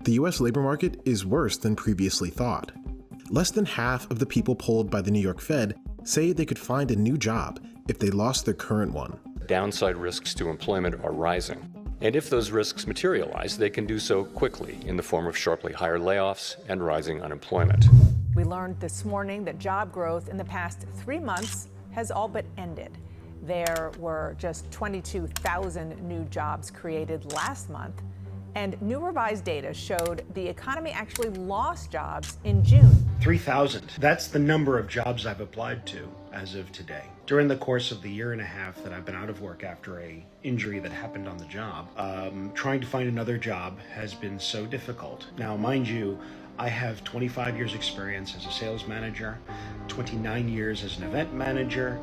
the US labor market is worse than previously thought. Less than half of the people polled by the New York Fed say they could find a new job if they lost their current one. Downside risks to employment are rising. And if those risks materialize, they can do so quickly in the form of sharply higher layoffs and rising unemployment. We learned this morning that job growth in the past 3 months has all but ended. There were just 22,000 new jobs created last month, and new revised data showed the economy actually lost jobs in June. 3,000. That's the number of jobs I've applied to as of today. During the course of the year and a half that I've been out of work after a injury that happened on the job, trying to find another job has been so difficult. Now, mind you, I have 25 years experience as a sales manager, 29 years as an event manager.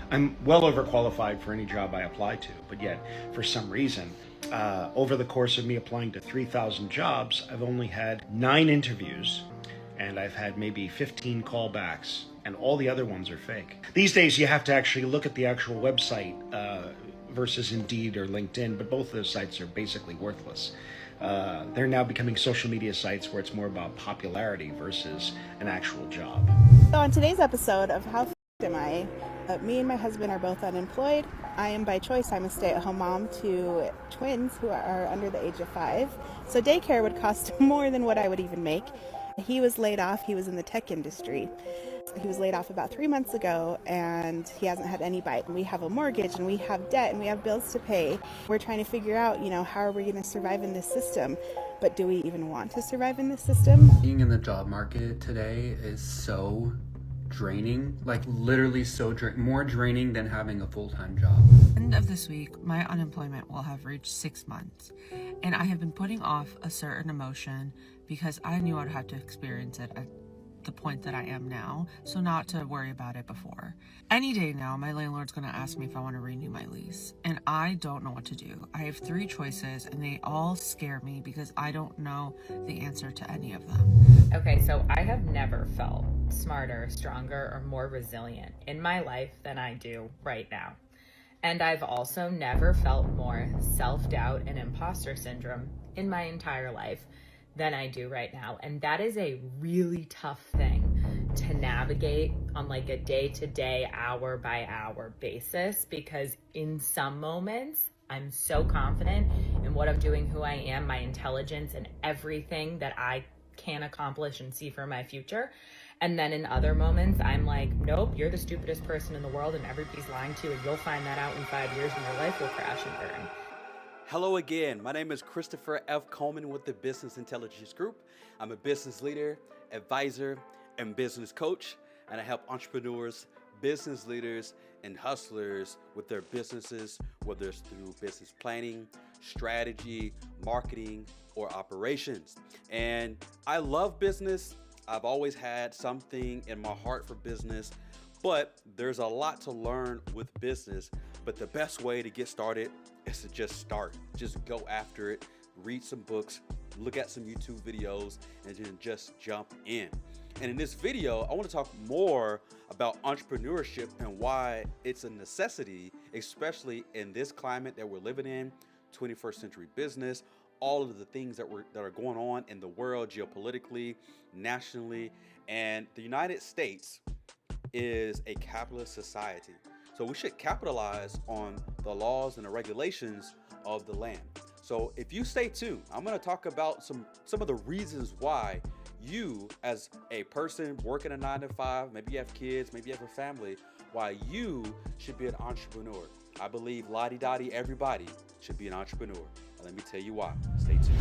I'm well overqualified for any job I apply to, but yet, for some reason, over the course of me applying to 3,000 jobs, I've only had 9 interviews, and I've had maybe 15 callbacks, and all the other ones are fake. These days, you have to actually look at the actual website versus Indeed or LinkedIn, but both of those sites are basically worthless. They're now becoming social media sites where it's more about popularity versus an actual job. So on today's episode of How Am I, me and my husband are both unemployed. I am by choice. I'm a stay-at-home mom to twins who are under the age of 5. So daycare would cost more than what I would even make. He was laid off. He was in the tech industry. He was laid off about 3 months ago, and he hasn't had any bite. We have a mortgage, and we have debt, and we have bills to pay. We're trying to figure out, how are we going to survive in this system? But do we even want to survive in this system? Being in the job market today is so draining, like literally so more draining than having a full-time job. End of this week, my unemployment will have reached 6 months, and I have been putting off a certain emotion because I knew I'd have to experience it at the point that I am now, so not to worry about it before. Any day now, my landlord's going to ask me if I want to renew my lease, and I don't know what to do. I have 3 choices, and they all scare me because I don't know the answer to any of them. Okay, so I have never felt smarter, stronger, or more resilient in my life than I do right now. And I've also never felt more self-doubt and imposter syndrome in my entire life than I do right now. And that is a really tough thing to navigate on like a day-to-day, hour-by-hour basis, because in some moments I'm so confident in what I'm doing, who I am, my intelligence, and everything that I can accomplish and see for my future. And then in other moments, I'm like, nope, you're the stupidest person in the world and everybody's lying to you, and you'll find that out in 5 years and your life will crash and burn. Hello again. My name is Christerpher F. Coleman with the Business Intelligence Group. I'm a business leader, advisor, and business coach, and I help entrepreneurs, business leaders, and hustlers with their businesses, whether it's through business planning, strategy, marketing, or operations. And I love business. I've always had something in my heart for business, but there's a lot to learn with business. But the best way to get started is to just start. Just go after it, read some books, look at some YouTube videos, and then just jump in. And in this video, I want to talk more about entrepreneurship and why it's a necessity, especially in this climate that we're living in, 21st century business, all of the things that are going on in the world geopolitically, nationally, and the United States is a capitalist society. So we should capitalize on the laws and the regulations of the land. So if you stay tuned, I'm going to talk about some of the reasons why you, as a person working a 9-to-5, maybe you have kids, maybe you have a family, why you should be an entrepreneur. I believe la-di-da-di everybody should be an entrepreneur. And let me tell you why. Stay tuned.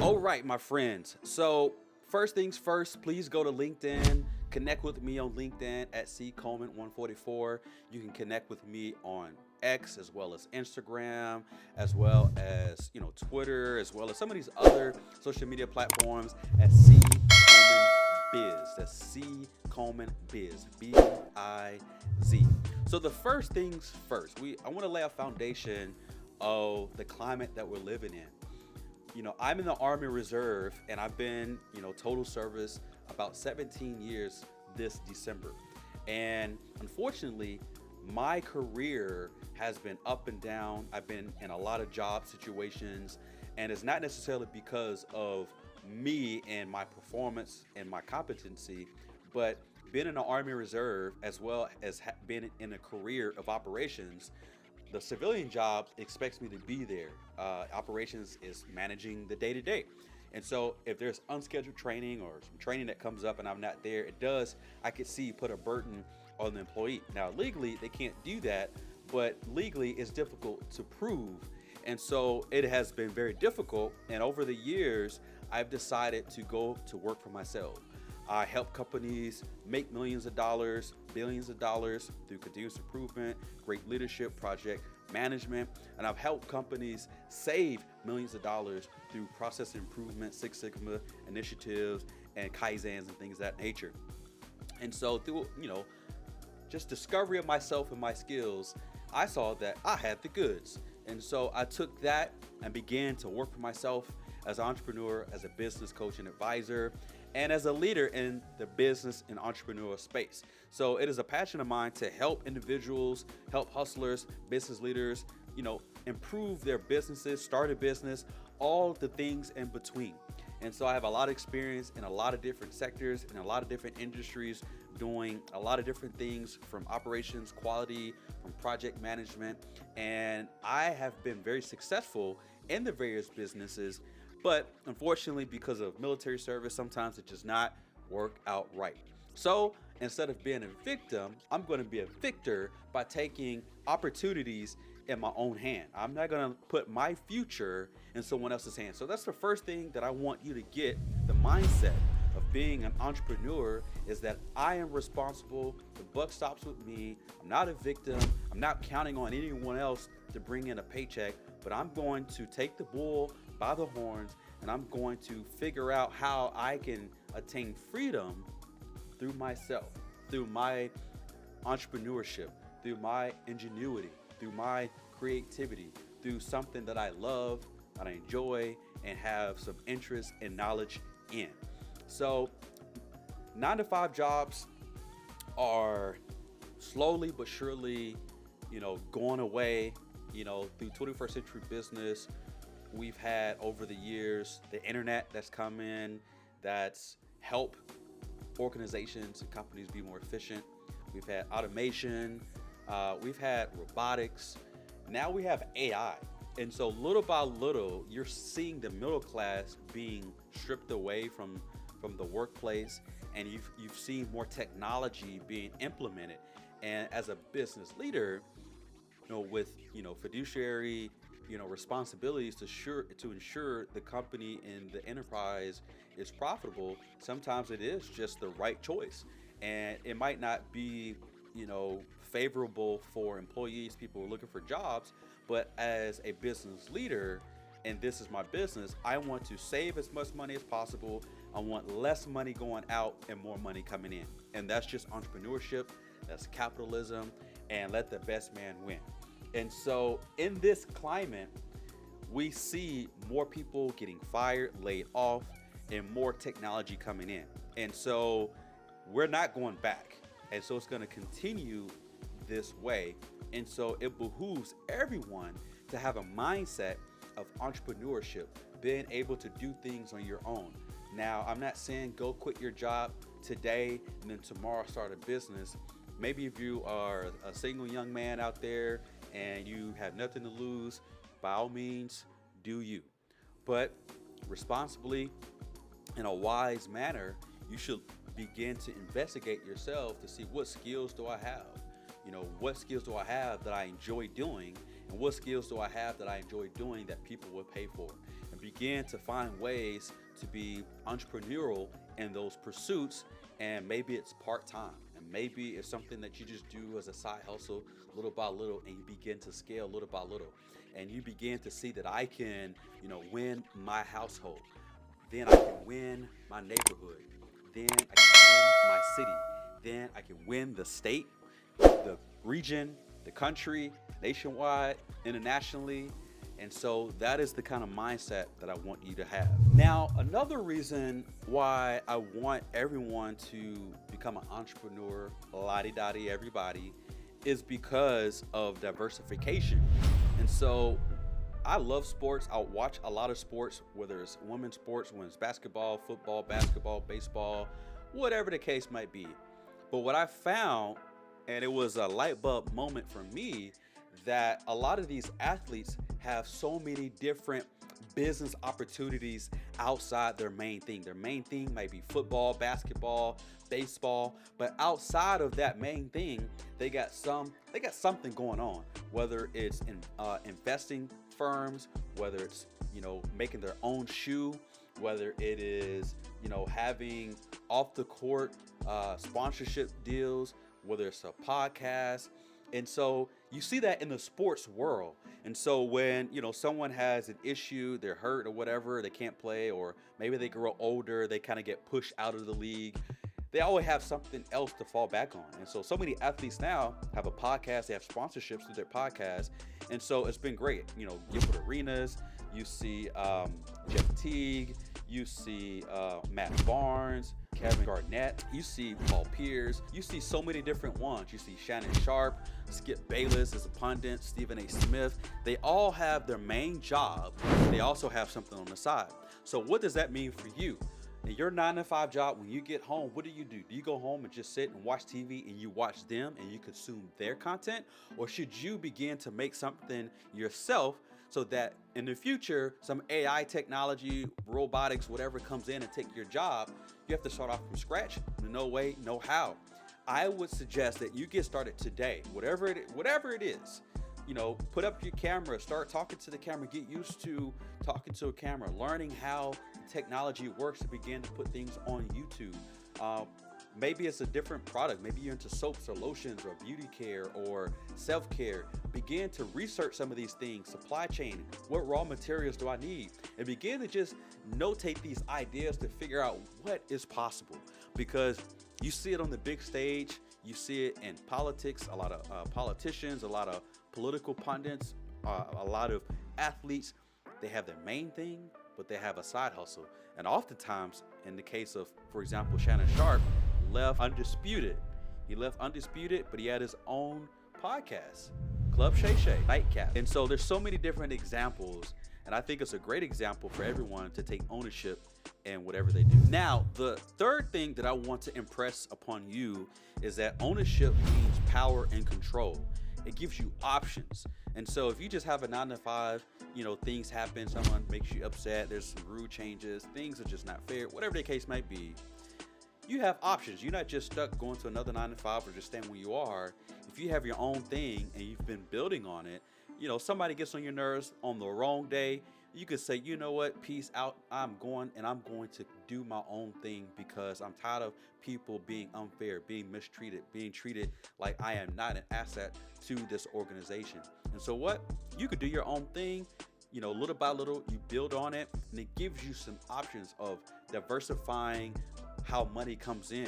All right, my friends. So first things first, please go to LinkedIn. Connect with me on LinkedIn at ccoleman144. You can connect with me on X as well as Instagram, as well as Twitter, as well as some of these other social media platforms at ccolemanbiz. That's ccolemanbiz, B-I-Z. So the first things first, I want to lay a foundation of the climate that we're living in. I'm in the Army Reserve, and I've been, total service about 17 years this December. And unfortunately, my career has been up and down. I've been in a lot of job situations, and it's not necessarily because of me and my performance and my competency, but being in the Army Reserve as well as being in a career of operations, the civilian job expects me to be there. Operations is managing the day-to-day. And so if there's unscheduled training or some training that comes up and I'm not there, I could see put a burden on the employee. Now, legally, they can't do that, but legally it's difficult to prove. And so it has been very difficult. And over the years, I've decided to go to work for myself. I help companies make millions of dollars, billions of dollars through continuous improvement, great leadership, project management, and I've helped companies save millions of dollars through process improvement, Six Sigma initiatives, and Kaizens and things of that nature. And so through, just discovery of myself and my skills, I saw that I had the goods. And so I took that and began to work for myself as an entrepreneur, as a business coach and advisor, and as a leader in the business and entrepreneurial space. So it is a passion of mine to help individuals, help hustlers, business leaders, improve their businesses, start a business, all the things in between. And so I have a lot of experience in a lot of different sectors, in a lot of different industries, doing a lot of different things from operations, quality, from project management. And I have been very successful in the various businesses, but unfortunately, because of military service, sometimes it does not work out right. So instead of being a victim, I'm going to be a victor by taking opportunities in my own hand. I'm not going to put my future in someone else's hands. So that's the first thing that I want you to get. The mindset of being an entrepreneur is that I am responsible. The buck stops with me. I'm not a victim. I'm not counting on anyone else to bring in a paycheck, but I'm going to take the bull by the horns, and I'm going to figure out how I can attain freedom through myself, through my entrepreneurship, through my ingenuity, through my creativity, through something that I love, that I enjoy, and have some interest and knowledge in. So 9-to-5 jobs are slowly but surely, going away, through 21st century business. We've had over the years the internet that's come in, that's helped organizations and companies be more efficient. We've had automation, we've had robotics, now we have AI. And so little by little, you're seeing the middle class being stripped away from the workplace, and you've seen more technology being implemented. And as a business leader, with fiduciary responsibilities to ensure the company and the enterprise is profitable, sometimes it is just the right choice. And it might not be, favorable for employees, people who are looking for jobs, but as a business leader, and this is my business, I want to save as much money as possible. I want less money going out and more money coming in. And that's just entrepreneurship, that's capitalism, and let the best man win. And so in this climate, we see more people getting fired, laid off, and more technology coming in. And so we're not going back. And so it's going to continue this way. And so it behooves everyone to have a mindset of entrepreneurship, being able to do things on your own. Now, I'm not saying go quit your job today and then tomorrow start a business. Maybe if you are a single young man out there and you have nothing to lose, by all means, do you. But responsibly, in a wise manner, you should begin to investigate yourself to see what skills do I have? What skills do I have that I enjoy doing? And what skills do I have that I enjoy doing that people will pay for? And begin to find ways to be entrepreneurial in those pursuits. And maybe it's part-time. And maybe it's something that you just do as a side hustle little by little, and you begin to scale little by little. And you begin to see that I can, win my household. Then I can win my neighborhood. Then I can win my city. Then I can win the state, the region, the country, nationwide, internationally. And so that is the kind of mindset that I want you to have. Now, another reason why I want everyone to become an entrepreneur, la-di-da-di everybody, is because of diversification. And so I love sports. I watch a lot of sports, whether it's women's sports, women's basketball, football, baseball, whatever the case might be. But what I found, and it was a light bulb moment for me, that a lot of these athletes have so many different business opportunities outside their main thing. Their main thing might be football, basketball, baseball, but outside of that main thing, they got something going on. Whether it's in investing firms, whether it's making their own shoe, whether it is having off the court sponsorship deals, whether it's a podcast. And so you see that in the sports world. And so when, someone has an issue, they're hurt or whatever, they can't play, or maybe they grow older, they kind of get pushed out of the league, they always have something else to fall back on. And so many athletes now have a podcast, they have sponsorships through their podcast. And so it's been great. Gilbert Arenas, you see Jeff Teague, you see Matt Barnes, Kevin Garnett, you see Paul Pierce, you see so many different ones. You see Shannon Sharp, Skip Bayless as a pundit, Stephen A. Smith. They all have their main job. They also have something on the side. So what does that mean for you? In your 9-to-5 job, when you get home, what do? Do you go home and just sit and watch TV and you watch them and you consume their content? Or should you begin to make something yourself so that in the future, some AI technology, robotics, whatever comes in and take your job, you have to start off from scratch? No way, no how. I would suggest that you get started today, whatever it is. Put up your camera, start talking to the camera, get used to talking to a camera, learning how technology works to begin to put things on YouTube. Maybe it's a different product. Maybe you're into soaps or lotions or beauty care or self-care. Begin to research some of these things, supply chain, what raw materials do I need? And begin to just notate these ideas to figure out what is possible. Because you see it on the big stage, you see it in politics, a lot of politicians, a lot of political pundits, a lot of athletes. They have their main thing, but they have a side hustle. And oftentimes, in the case of, for example, Shannon Sharp, left undisputed. He left undisputed, but he had his own podcast, Club Shay Shay, Nightcap. And so there's so many different examples, and I think it's a great example for everyone to take ownership in whatever they do. Now, the third thing that I want to impress upon you is that ownership means power and control. It gives you options. And so if you just have a 9-to-5, things happen, someone makes you upset, there's some rude changes, things are just not fair, whatever the case might be, you have options. You're not just stuck going to another 9-to-5 or just staying where you are. If you have your own thing and you've been building on it, somebody gets on your nerves on the wrong day, you could say, you know what, peace out, I'm going to do my own thing because I'm tired of people being unfair, being mistreated, being treated like I am not an asset to this organization. And so what? You could do your own thing, little by little, you build on it, and it gives you some options of diversifying how money comes in.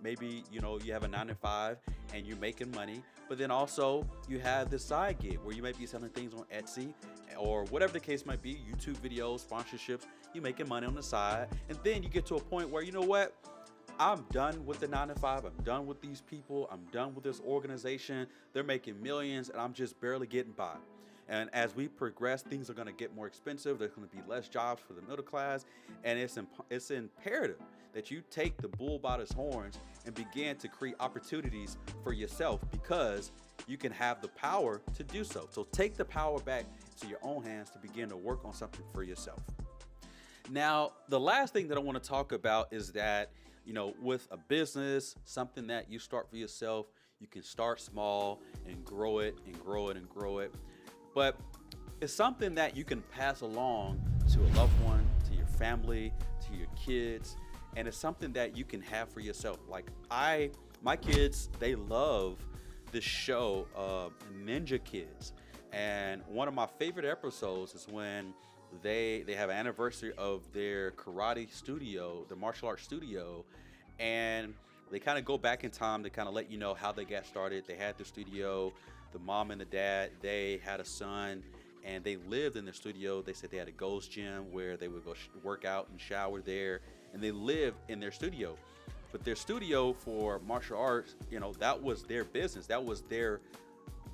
Maybe you have a 9-to-5 and you're making money, but then also you have this side gig where you might be selling things on Etsy or whatever the case might be, YouTube videos, sponsorships, you're making money on the side. And then you get to a point where, I'm done with the 9-to-5. I'm done with these people. I'm done with this organization. They're making millions and I'm just barely getting by. And as we progress, things are going to get more expensive. There's going to be less jobs for the middle class. And it's imperative that you take the bull by his horns and begin to create opportunities for yourself, because you can have the power to do so. So take the power back to your own hands to begin to work on something for yourself. Now, the last thing that I want to talk about is that, with a business, something that you start for yourself, you can start small and grow it and grow it and grow it. But it's something that you can pass along to a loved one, to your family, to your kids. And it's something that you can have for yourself. Like my kids, they love this show, Ninja Kids. And one of my favorite episodes is when they have an anniversary of their karate studio, the martial arts studio. And they kind of go back in time to kind of let you know how they got started. They had the studio, the mom and the dad, they had a son, and they lived in the studio. They said they had a ghost gym where they would go work out and shower there, and they lived in their studio. But their studio for martial arts, that was their business. That was their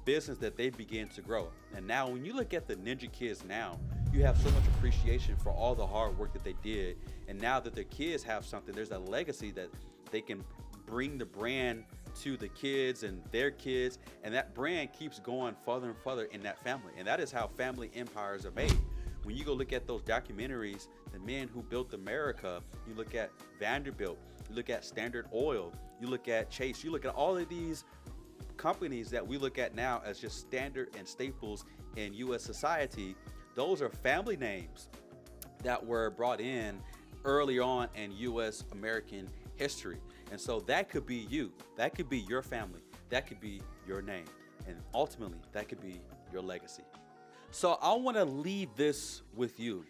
business that they began to grow. And now when you look at the ninja kids now, you have so much appreciation for all the hard work that they did. And now that their kids have something, there's a legacy that they can bring the brand to the kids and their kids, and that brand keeps going further and further in that family. And that is how family empires are made. When you go look at those documentaries, the men who built America, you look at Vanderbilt, you look at Standard Oil, you look at Chase, you look at all of these companies that we look at now as just standard and staples in U.S. society. Those are family names that were brought in early on in U.S. American history. And so that could be you, that could be your family, that could be your name, and ultimately that could be your legacy. So I want to leave this with you.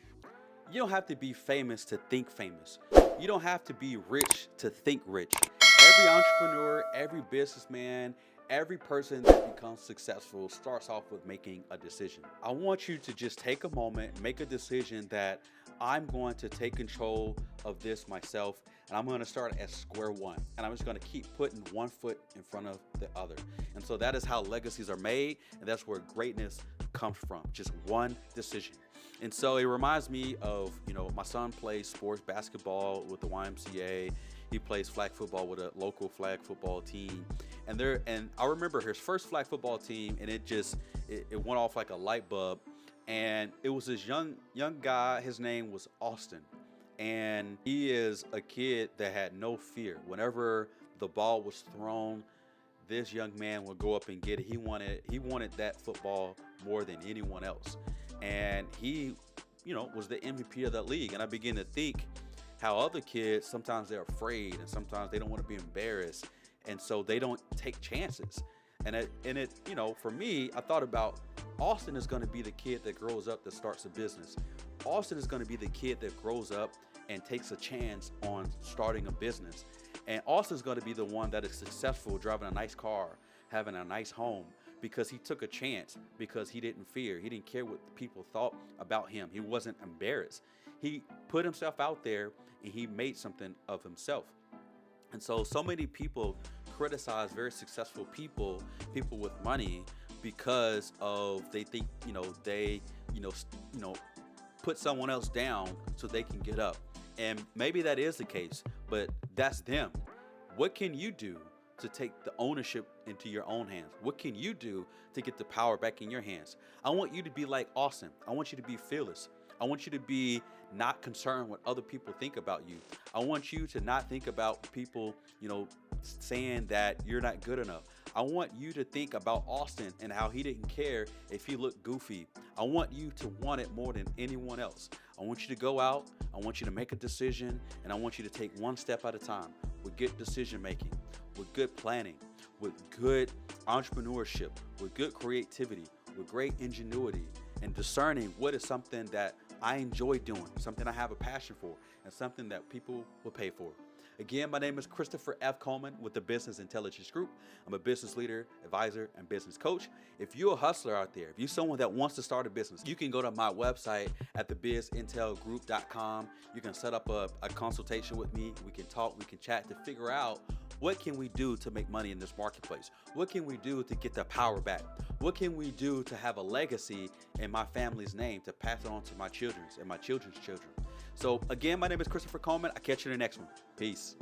You don't have to be famous to think famous. You don't have to be rich to think rich. Every entrepreneur, every businessman, every person that becomes successful starts off with making a decision. I want you to just take a moment, make a decision that I'm going to take control of this myself, and I'm going to start at square one, and I'm just going to keep putting one foot in front of the other. And so that is how legacies are made, and that's where greatness comes from, just one decision. And so it reminds me of, my son plays sports basketball with the YMCA. He plays flag football with a local flag football team. And I remember his first flag football team, and it went off like a light bulb. And it was this young guy. His name was Austin. And he is a kid that had no fear. Whenever the ball was thrown, this young man would go up and get it. He wanted that football more than anyone else. And he, was the MVP of that league. And I began to think how other kids, sometimes they're afraid and sometimes they don't want to be embarrassed. And so they don't take chances. And it, for me, I thought about Austin is going to be the kid that grows up that starts a business. Austin is going to be the kid that grows up and takes a chance on starting a business. And Austin's going to be the one that is successful driving a nice car, having a nice home, because he took a chance, because he didn't fear. He didn't care what people thought about him. He wasn't embarrassed. He put himself out there and he made something of himself. And so many people criticize very successful people with money, because they think, they put someone else down so they can get up. And maybe that is the case, but that's them. What can you do to take the ownership into your own hands? What can you do to get the power back in your hands? I want you to be like Austin. I want you to be fearless. I want you to be not concerned what other people think about you. I want you to not think about people, saying that you're not good enough. I want you to think about Austin and how he didn't care if he looked goofy. I want you to want it more than anyone else. I want you to go out, I want you to make a decision, and I want you to take one step at a time with good decision making, with good planning, with good entrepreneurship, with good creativity, with great ingenuity, and discerning what is something that I enjoy doing, something I have a passion for, and something that people will pay for. Again, my name is Christerpher F. Coleman with the Business Intelligence Group. I'm a business leader, advisor, and business coach. If you're a hustler out there, if you're someone that wants to start a business, you can go to my website at thebizintelgroup.com. You can set up a consultation with me. We can talk, we can chat to figure out what can we do to make money in this marketplace? What can we do to get the power back? What can we do to have a legacy in my family's name to pass it on to my children's and my children's children? So again, my name is Christerpher Coleman. I'll catch you in the next one. Peace.